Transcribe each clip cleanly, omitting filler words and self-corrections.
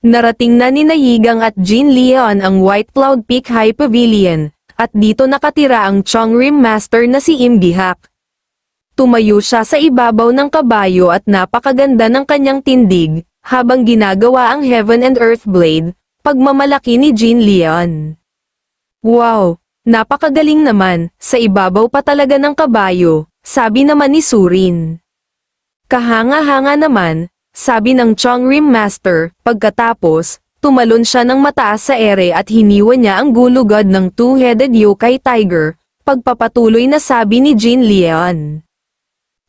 Narating na ni Yigang at Jin Leon ang White Cloud Peak High Pavilion, at dito nakatira ang Chongrim Master na si Imbihak. Tumayo siya sa ibabaw ng kabayo at napakaganda ng kanyang tindig, habang ginagawa ang Heaven and Earth Blade, pagmamalaki ni Jin Leon. Wow! Napakagaling naman, sa ibabaw pa talaga ng kabayo, sabi naman ni Surin. Kahanga-hanga naman, sabi ng Chongrim Master, pagkatapos, tumalon siya ng mataas sa ere at hiniwa niya ang gulugod ng two-headed yokai tiger, pagpapatuloy na sabi ni Jin Leon.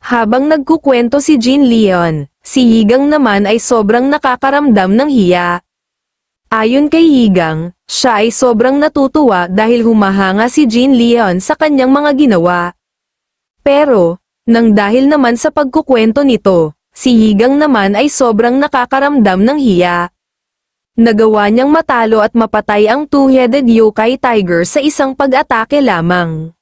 Habang nagkukwento si Jin Leon, si Yigang naman ay sobrang nakakaramdam ng hiya. Ayon kay Yigang, siya ay sobrang natutuwa dahil humahanga si Jin Leon sa kanyang mga ginawa. Pero, nang dahil naman sa pagkukwento nito, si Yigang naman ay sobrang nakakaramdam ng hiya. Nagawa niyang matalo at mapatay ang two-headed yokai tiger sa isang pag-atake lamang.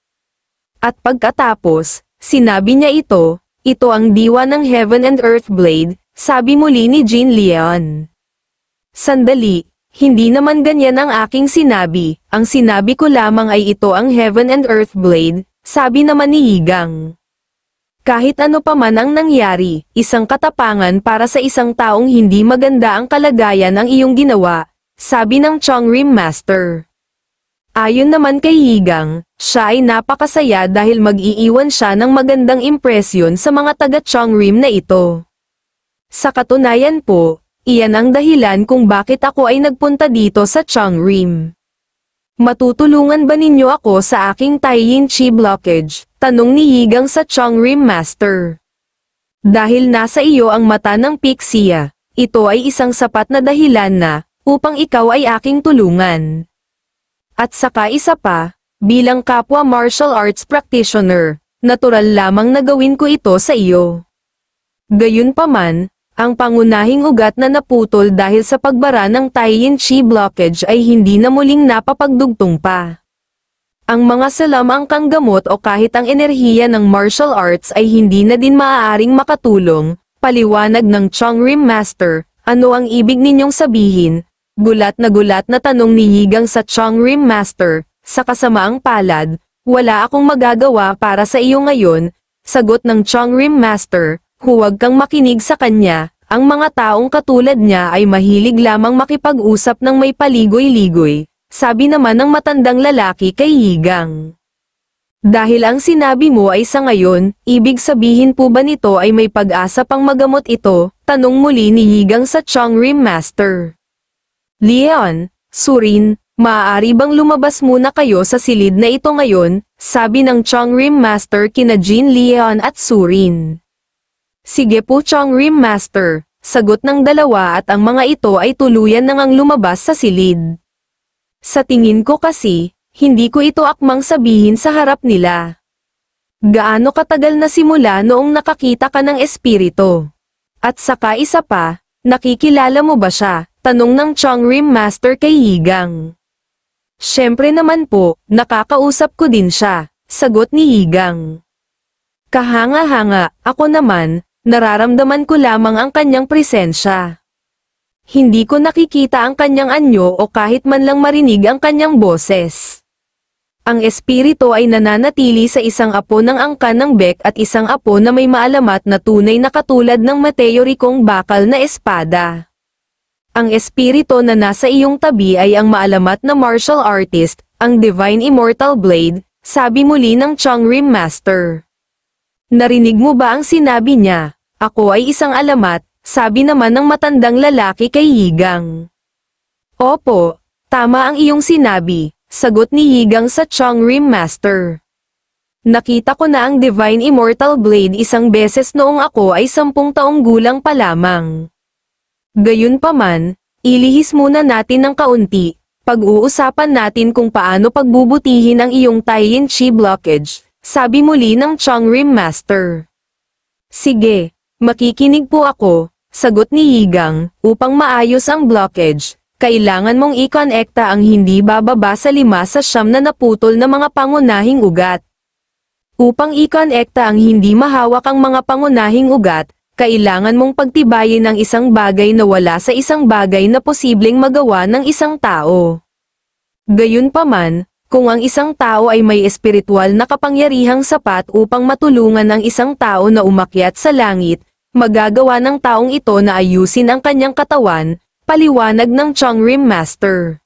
At pagkatapos, sinabi niya ito ang diwa ng Heaven and Earth Blade, sabi muli ni Jin Leon. Sandali, hindi naman ganyan ang aking sinabi, ang sinabi ko lamang ay ito ang Heaven and Earth Blade, sabi naman ni Yigang. Kahit ano pa man ang nangyari, isang katapangan para sa isang taong hindi maganda ang kalagayan ng iyong ginawa, sabi ng Chongrim Master. Ayon naman kay Yigang, siya ay napakasaya dahil mag-iiwan siya ng magandang impresyon sa mga taga-Chongrim na ito. Sa katunayan po, iyan ang dahilan kung bakit ako ay nagpunta dito sa Chongrim. Matutulungan ba ninyo ako sa aking Taiyin Chi blockage? Tanong ni Yigang sa Chongrim Master. Dahil nasa iyo ang mata ng Pixia, ito ay isang sapat na dahilan na, upang ikaw ay aking tulungan. At saka isa pa, bilang kapwa martial arts practitioner, natural lamang na gawin ko ito sa iyo. Gayunpaman, ang pangunahing ugat na naputol dahil sa pagbara ng Taiyin Chi blockage ay hindi na muling napapagdugtong pa. Ang mga salamangkang gamot o kahit ang enerhiya ng martial arts ay hindi na din maaaring makatulong, paliwanag ng Chongrim Master. Ano ang ibig ninyong sabihin? Gulat na tanong ni Yigang sa Chongrim Master. Sa kasamaang palad, wala akong magagawa para sa iyo ngayon, sagot ng Chongrim Master. Huwag kang makinig sa kanya, ang mga taong katulad niya ay mahilig lamang makipag-usap ng may paligoy-ligoy. Sabi naman ng matandang lalaki kay Yigang. Dahil ang sinabi mo ay sa ngayon, ibig sabihin po ba nito ay may pag-asa pang magamot ito? Tanong muli ni Yigang sa Chongrim Master. Leon, Surin, maaari bang lumabas muna kayo sa silid na ito ngayon? Sabi ng Chongrim Master kina Jin Leon at Surin. Sige po Chongrim Master, sagot ng dalawa at ang mga ito ay tuluyan nang lumabas sa silid. Sa tingin ko kasi, hindi ko ito akmang sabihin sa harap nila. Gaano katagal na simula noong nakakita ka ng espiritu? At saka isa pa, nakikilala mo ba siya? Tanong ng Chongrim Master kay Yigang. Siyempre naman po, nakakausap ko din siya, sagot ni Yigang. Kahanga-hanga, ako naman, nararamdaman ko lamang ang kanyang presensya. Hindi ko nakikita ang kanyang anyo o kahit man lang marinig ang kanyang boses. Ang espiritu ay nananatili sa isang apo ng angkan ng Bek at isang apo na may maalamat na tunay na katulad ng meteorikong bakal na espada. Ang espiritu na nasa iyong tabi ay ang maalamat na martial artist, ang Divine Immortal Blade, sabi muli ng Chongrim Master. Narinig mo ba ang sinabi niya? Ako ay isang alamat, sabi naman ng matandang lalaki kay Yigang. Opo, tama ang iyong sinabi, sagot ni Yigang sa Chongrim Master. Nakita ko na ang Divine Immortal Blade isang beses noong ako ay 10 taong gulang pa lamang. Gayunpaman, ilihis muna natin ng kaunti, pag-uusapan natin kung paano pagbubutihin ang iyong Taiyin Chi blockage, sabi muli ng Chongrim Master. Sige. Makikinig po ako, sagot ni Yigang, upang maayos ang blockage, kailangan mong i-connecta ang hindi bababa sa 5 sa 9 na naputol na mga pangunahing ugat. Upang i-connecta ang hindi mahawak ang mga pangunahing ugat, kailangan mong pagtibayin ang isang bagay na wala sa isang bagay na posibleng magawa ng isang tao. Gayunpaman, kung ang isang tao ay may espiritual na kapangyarihang sapat upang matulungan ang isang tao na umakyat sa langit, magagawa ng taong ito na ayusin ang kanyang katawan, paliwanag ng Chongrim Master.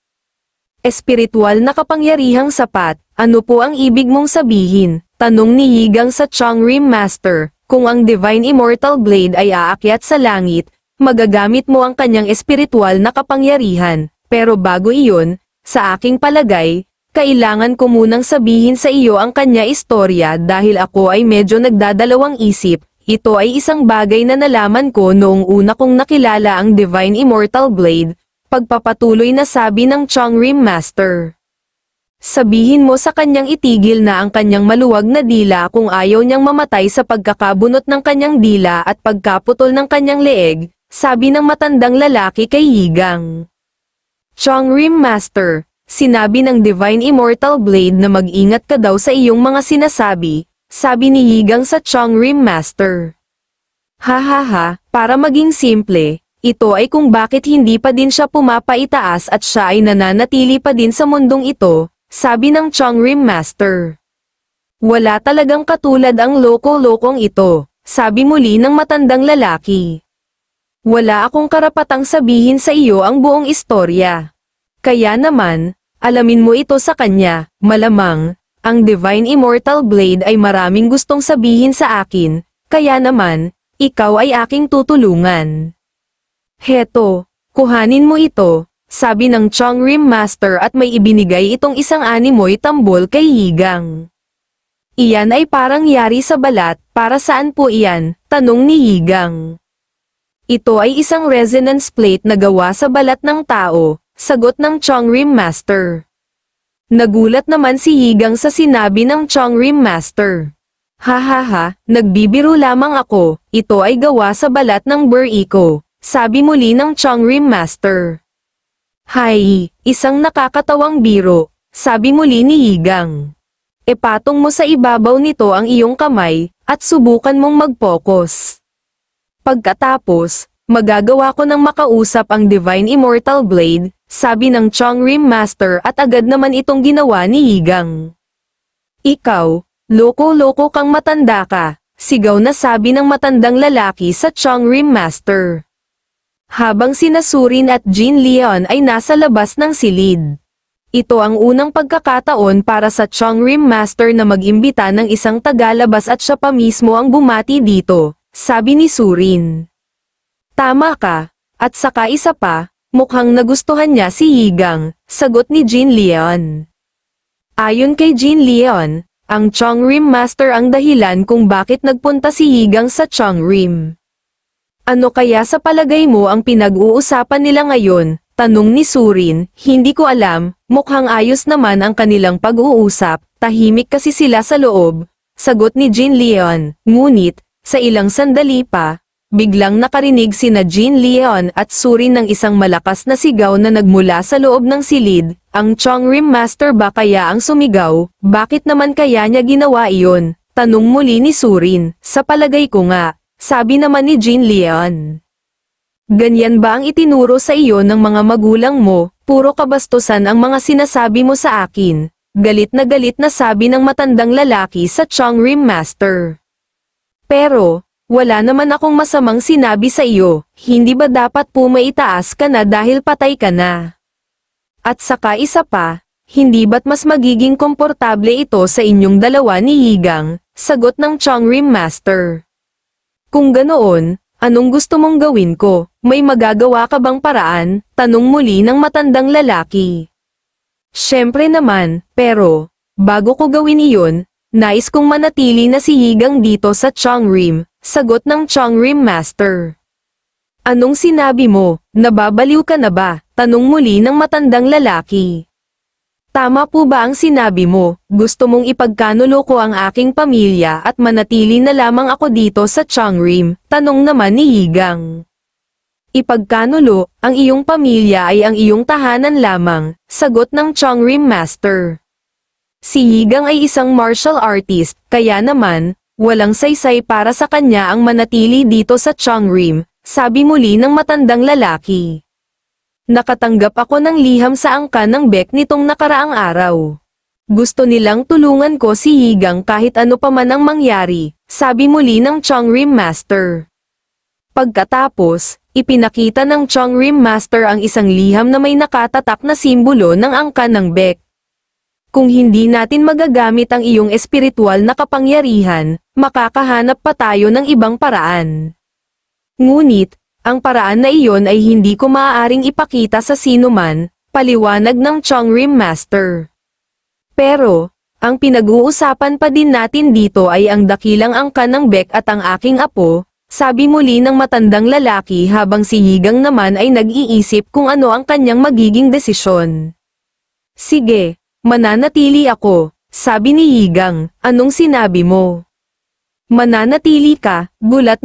Espiritual na kapangyarihang sapat, ano po ang ibig mong sabihin? Tanong ni Yigang sa Chongrim Master. Kung ang Divine Immortal Blade ay aakyat sa langit, magagamit mo ang kanyang espiritual na kapangyarihan, pero bago iyon, sa aking palagay, kailangan ko munang sabihin sa iyo ang kanya istorya dahil ako ay medyo nagdadalawang isip. Ito ay isang bagay na nalaman ko noong una kong nakilala ang Divine Immortal Blade, pagpapatuloy na sabi ng Chongrim Master. Sabihin mo sa kanyang itigil na ang kanyang maluwag na dila kung ayaw niyang mamatay sa pagkakabunot ng kanyang dila at pagkaputol ng kanyang leeg, sabi ng matandang lalaki kay Yigang. Chongrim Master, sinabi ng Divine Immortal Blade na mag-ingat ka daw sa iyong mga sinasabi, sabi ni Yigang sa Chongrim Master. Hahaha, para maging simple, ito ay kung bakit hindi pa din siya pumapaitaas at siya ay nananatili pa din sa mundong ito, sabi ng Chongrim Master. Wala talagang katulad ang loko-lokong ito, sabi muli ng matandang lalaki. Wala akong karapatang sabihin sa iyo ang buong istorya. Kaya naman, alamin mo ito sa kanya, malamang, ang Divine Immortal Blade ay maraming gustong sabihin sa akin, kaya naman, ikaw ay aking tutulungan. Heto, kuhanin mo ito. Sabi ng Chongrim Master at may ibinigay itong isang animoy tambol kay Yigang. Iyan ay parang yari sa balat, para saan po iyan? Tanong ni Yigang. Ito ay isang resonance plate na gawa sa balat ng tao, sagot ng Chongrim Master. Nagulat naman si Yigang sa sinabi ng Chongrim Master. Hahaha, nagbibiro lamang ako, ito ay gawa sa balat ng Buriko, sabi muli ng Chongrim Master. Hay, isang nakakatawang biro, sabi muli ni Yigang. Ipatong mo sa ibabaw nito ang iyong kamay, at subukan mong mag-focus. Pagkatapos, magagawa ko ng makausap ang Divine Immortal Blade, sabi ng Chongrim Master at agad naman itong ginawa ni Yigang. Ikaw, loko-loko kang matanda ka, sigaw na sabi ng matandang lalaki sa Chongrim Master. Habang sina Surin at Jin Leon ay nasa labas ng silid. Ito ang unang pagkakataon para sa Chongrim Master na mag-imbita ng isang tagalabas at siya pa mismo ang bumati dito, sabi ni Surin. Tama ka, at saka isa pa, mukhang nagustuhan niya si Yigang, sagot ni Jin Leon. Ayon kay Jin Leon, ang Chongrim Master ang dahilan kung bakit nagpunta si Yigang sa Chongrim. Ano kaya sa palagay mo ang pinag-uusapan nila ngayon? Tanong ni Surin. Hindi ko alam, mukhang ayos naman ang kanilang pag-uusap, tahimik kasi sila sa loob, sagot ni Jin Leon. Ngunit, sa ilang sandali pa, biglang nakarinig sina Jin Leon at Surin ng isang malakas na sigaw na nagmula sa loob ng silid. Ang Chongrim Master ba kaya ang sumigaw? Bakit naman kaya niya ginawa iyon? Tanong muli ni Surin. Sa palagay ko nga, sabi naman ni Jin Leon. Ganyan ba ang itinuro sa iyo ng mga magulang mo? Puro kabastusan ang mga sinasabi mo sa akin. Galit na sabi ng matandang lalaki sa Chongrim Master. Pero, wala naman akong masamang sinabi sa iyo, hindi ba dapat po maitaas ka na dahil patay ka na? At saka isa pa, hindi ba't mas magiging komportable ito sa inyong dalawa ni Yigang? Sagot ng Chongrim Master. Kung ganoon, anong gusto mong gawin ko? May magagawa ka bang paraan? Tanong muli ng matandang lalaki. Siyempre naman, pero, bago ko gawin iyon, nais kong manatili na si Yigang dito sa Chongrim, sagot ng Chongrim Master. Anong sinabi mo? Nababaliw ka na ba? Tanong muli ng matandang lalaki. Tama po ba ang sinabi mo? Gusto mong ipagkanulo ko ang aking pamilya at manatili na lamang ako dito sa Chongrim? Tanong naman ni Yigang. Ipagkanulo, ang iyong pamilya ay ang iyong tahanan lamang, sagot ng Chongrim Master. Si Yigang ay isang martial artist, kaya naman, walang saysay para sa kanya ang manatili dito sa Chongrim, sabi muli ng matandang lalaki. Nakatanggap ako ng liham sa angkan ng Bek nitong nakaraang araw. Gusto nilang tulungan ko si Yigang kahit ano pa man ang mangyari, sabi muli ng Chongrim Master. Pagkatapos, ipinakita ng Chongrim Master ang isang liham na may nakatatak na simbolo ng angkan ng Bek. Kung hindi natin magagamit ang iyong espiritual na kapangyarihan, makakahanap pa tayo ng ibang paraan. Ngunit, ang paraan na iyon ay hindi ko maaaring ipakita sa sinuman, paliwanag ng Chongrim Master. Pero, ang pinag-uusapan pa din natin dito ay ang dakilang angkan ng Bek at ang aking apo, sabi muli ng matandang lalaki habang si Yigang naman ay nag-iisip kung ano ang kanyang magiging desisyon. Sige, mananatili ako, sabi ni Yigang, anong sinabi mo? Mananatili ka, gulat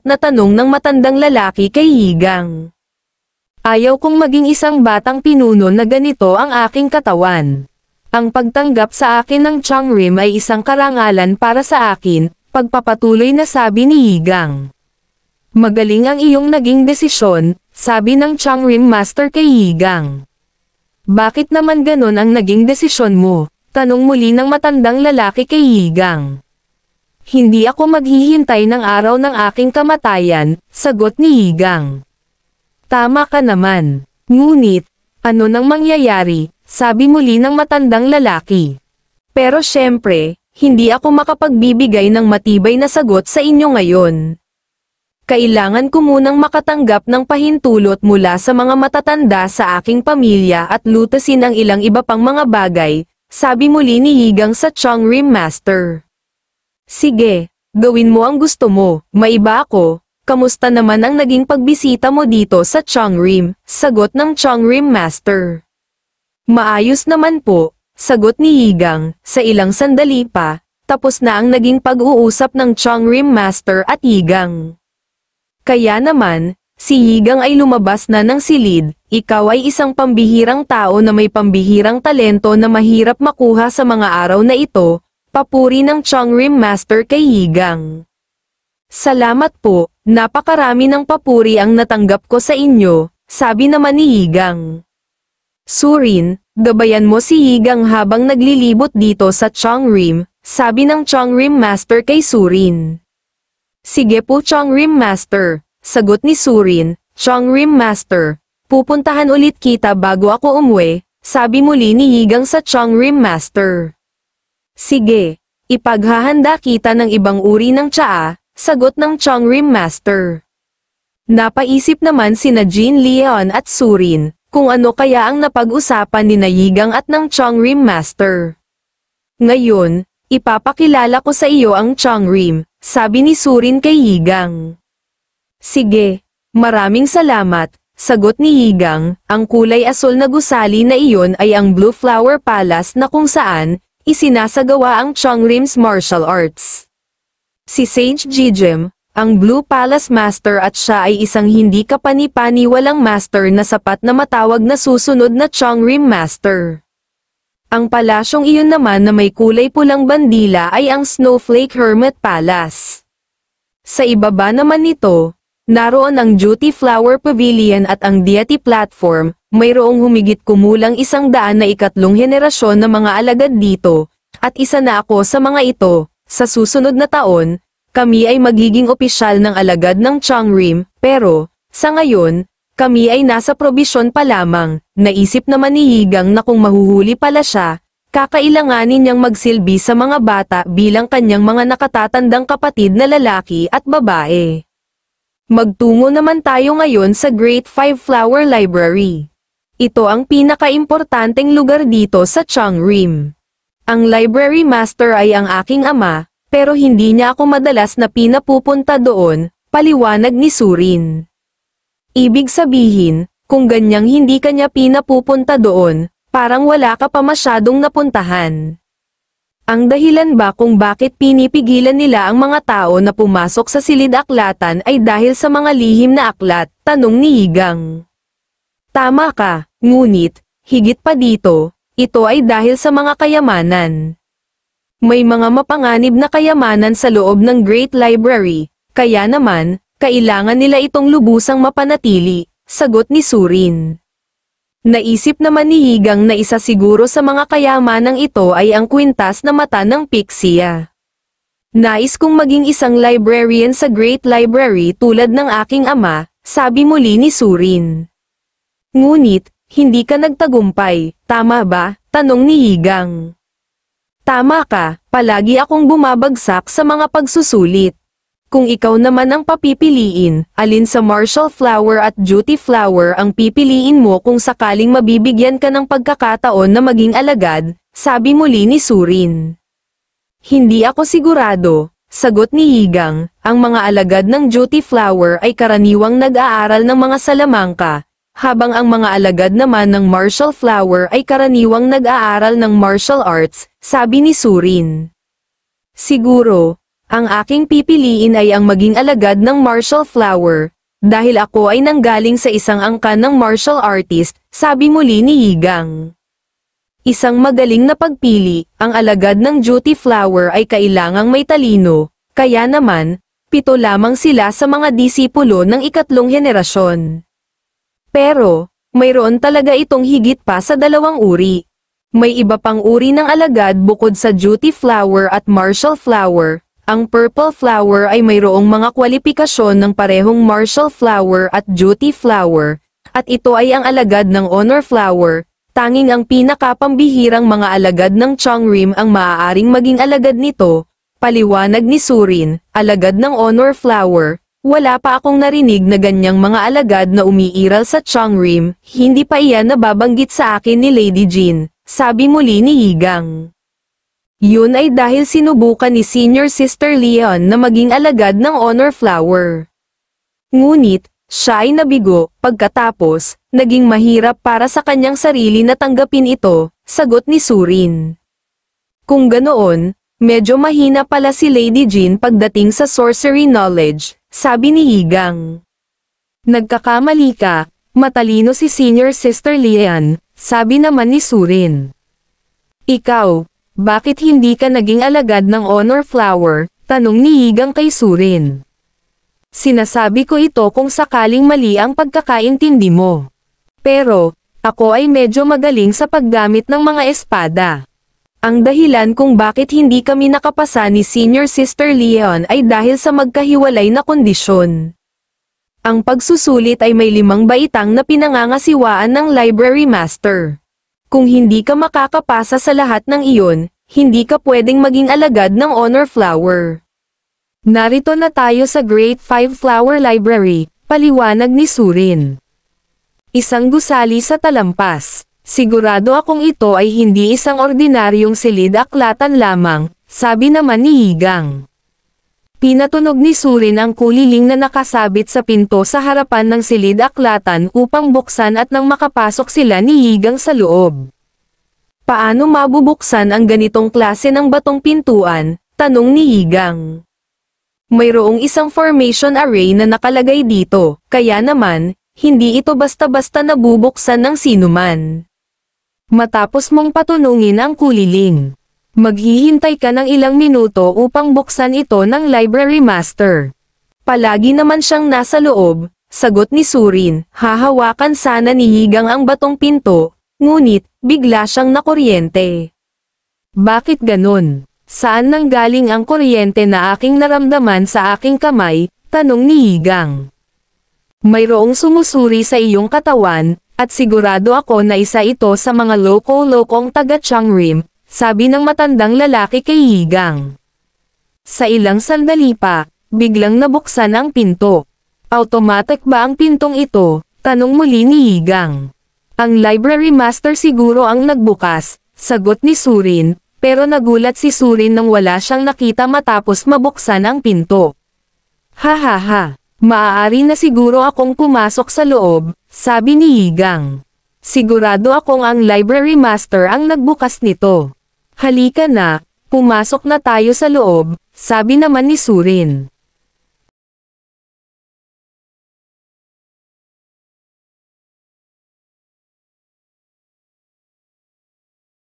na tanong ng matandang lalaki kay Yigang. Ayaw kong maging isang batang pinuno na ganito ang aking katawan. Ang pagtanggap sa akin ng Chongrim ay isang karangalan para sa akin, pagpapatuloy na sabi ni Yigang. Magaling ang iyong naging desisyon, sabi ng Chongrim Master kay Yigang. Bakit naman ganon ang naging desisyon mo? Tanong muli ng matandang lalaki kay Yigang. Hindi ako maghihintay ng araw ng aking kamatayan, sagot ni Yigang. Tama ka naman. Ngunit, ano nang mangyayari, sabi muli ng matandang lalaki. Pero syempre, hindi ako makapagbibigay ng matibay na sagot sa inyo ngayon. Kailangan ko munang makatanggap ng pahintulot mula sa mga matatanda sa aking pamilya at lutasin ang ilang iba pang mga bagay, sabi muli ni Yigang sa Chongrim Master. Sige, gawin mo ang gusto mo, maiba ako, kamusta naman ang naging pagbisita mo dito sa Chongrim, sagot ng Chongrim Master. Maayos naman po, sagot ni Yigang, sa ilang sandali pa, tapos na ang naging pag-uusap ng Chongrim Master at Yigang. Kaya naman, si Yigang ay lumabas na ng silid, ikaw ay isang pambihirang tao na may pambihirang talento na mahirap makuha sa mga araw na ito, papuri ng Chongrim Master kay Yigang. Salamat po, napakarami ng papuri ang natanggap ko sa inyo, sabi naman ni Yigang. Surin, gabayan mo si Yigang habang naglilibot dito sa Chongrim, sabi ng Chongrim Master kay Surin. Sige po Chongrim Master, sagot ni Surin. Chongrim Master, pupuntahan ulit kita bago ako umuwi, sabi muli ni Yigang sa Chongrim Master. Sige, ipaghahanda kita ng ibang uri ng tsaa, sagot ng Chongrim Master. Napaisip naman sina Jin Leon at Surin, kung ano kaya ang napag-usapan ni Yigang at ng Chongrim Master. Ngayon, ipapakilala ko sa iyo ang Chongrim, sabi ni Surin kay Yigang. Sige, maraming salamat, sagot ni Yigang, ang kulay asul na gusali na iyon ay ang Blue Flower Palace na kung saan, isinasagawa ang Chongrim's martial arts. Si Sage Jijim, ang Blue Palace Master at siya ay isang hindi kapani-paniwalang master na sapat na matawag na susunod na Chongrim Master. Ang palasyong iyon naman na may kulay pulang bandila ay ang Snowflake Hermit Palace. Sa ibaba naman nito, naroon ang Duty Flower Pavilion at ang Deity Platform, mayroong humigit kumulang 100 na ikatlong henerasyon na mga alagad dito, at isa na ako sa mga ito. Sa susunod na taon, kami ay magiging opisyal ng alagad ng Chongrim, pero, sa ngayon, kami ay nasa probisyon pa lamang. Naisip naman ni Yigang na kung mahuhuli pala siya, kakailanganin niyang magsilbi sa mga bata bilang kanyang mga nakatatandang kapatid na lalaki at babae. Magtungo naman tayo ngayon sa Great Five Flower Library. Ito ang pinakaimportanteng lugar dito sa Chongrim. Ang library master ay ang aking ama, pero hindi niya ako madalas na pinapupunta doon, paliwanag ni Surin. Ibig sabihin, kung ganyang hindi ka niya pinapupunta doon, parang wala ka pa masyadong napuntahan. Ang dahilan ba kung bakit pinipigilan nila ang mga tao na pumasok sa silid-aklatan ay dahil sa mga lihim na aklat, tanong ni Yigang. Tama ka, ngunit, higit pa dito, ito ay dahil sa mga kayamanan. May mga mapanganib na kayamanan sa loob ng Great Library, kaya naman, kailangan nila itong lubusang mapanatili, sagot ni Surin. Naisip naman ni Higang na isa siguro sa mga kayamanang ito ay ang kwintas na mata ng Pixia. Nais kong maging isang librarian sa Great Library tulad ng aking ama, sabi muli ni Surin. Ngunit, hindi ka nagtagumpay, tama ba? Tanong ni Higang. Tama ka, palagi akong bumabagsak sa mga pagsusulit. Kung ikaw naman ang papipiliin, alin sa Marshall Flower at Duty Flower ang pipiliin mo kung sakaling mabibigyan ka ng pagkakataon na maging alagad, sabi muli ni Surin. Hindi ako sigurado, sagot ni Higang, ang mga alagad ng Duty Flower ay karaniwang nag-aaral ng mga salamangka, habang ang mga alagad naman ng Marshall Flower ay karaniwang nag-aaral ng martial arts, sabi ni Surin. Siguro, ang aking pipiliin ay ang maging alagad ng Marshall Flower, dahil ako ay nanggaling sa isang angkan ng martial artist, sabi muli ni Higang. Isang magaling na pagpili, ang alagad ng Duty Flower ay kailangang may talino, kaya naman, 7 lamang sila sa mga disipulo ng 3 henerasyon. Pero, mayroon talaga itong higit pa sa 2 uri. May iba pang uri ng alagad bukod sa Duty Flower at Marshall Flower. Ang Purple Flower ay mayroong mga kwalipikasyon ng parehong Marshall Flower at Duty Flower, at ito ay ang alagad ng Honor Flower. Tanging ang pinakapambihirang mga alagad ng Chongrim ang maaaring maging alagad nito, paliwanag ni Surin, alagad ng Honor Flower. Wala pa akong narinig na ganyang mga alagad na umiiral sa Chongrim, hindi pa iyan nababanggit sa akin ni Lady Jean, sabi muli ni Higang. Yun ay dahil sinubukan ni Senior Sister Leon na maging alagad ng Honor Flower. Ngunit, siya ay nabigo, pagkatapos, naging mahirap para sa kanyang sarili na tanggapin ito, sagot ni Surin. Kung ganoon, medyo mahina pala si Lady Jean pagdating sa sorcery knowledge, sabi ni Higang. Nagkakamali ka, matalino si Senior Sister Leon, sabi naman ni Surin. Ikaw, bakit hindi ka naging alagad ng Honor Flower? Tanong ni Higang kay Surin. Sinasabi ko ito kung sakaling mali ang pagkakaintindi mo. Pero, ako ay medyo magaling sa paggamit ng mga espada. Ang dahilan kung bakit hindi kami nakapasa ni Senior Sister Leon ay dahil sa magkahiwalay na kondisyon. Ang pagsusulit ay may 5 baitang na pinangangasiwaan ng Library Master. Kung hindi ka makakapasa sa lahat ng iyon, hindi ka pwedeng maging alagad ng Honor Flower. Narito na tayo sa Great 5 Flower Library, paliwanag ni Surin. Isang gusali sa talampas. Sigurado akong ito ay hindi isang ordinaryong silid-aklatan lamang, sabi naman ni Higang. Pinatunog ni Surin ang kuliling na nakasabit sa pinto sa harapan ng silid-aklatan upang buksan at nang makapasok sila ni Higang sa loob. Paano mabubuksan ang ganitong klase ng batong pintuan? Tanong ni Higang. Mayroong isang formation array na nakalagay dito, kaya naman, hindi ito basta-basta nabubuksan ng sinuman. Matapos mong patunungin ang kuliling, maghihintay ka ng ilang minuto upang buksan ito ng Library Master. Palagi naman siyang nasa loob, sagot ni Surin. Hahawakan sana ni Higang ang batong pinto, ngunit, bigla siyang nakuryente. Bakit ganon? Saan nanggaling ang kuryente na aking naramdaman sa aking kamay? Tanong ni Higang. Mayroong sumusuri sa iyong katawan, at sigurado ako na isa ito sa mga loko-lokong taga-Chongrim, sabi ng matandang lalaki kay Higang. Sa ilang sandali pa, biglang nabuksan ang pinto. Automatic ba ang pintong ito? Tanong muli ni Higang. Ang Library Master siguro ang nagbukas, sagot ni Surin, pero nagulat si Surin nang wala siyang nakita matapos mabuksan ang pinto. Ha, maaari na siguro akong pumasok sa loob, sabi ni Higang. Sigurado akong ang Library Master ang nagbukas nito. Halika na, pumasok na tayo sa loob, sabi naman ni Surin.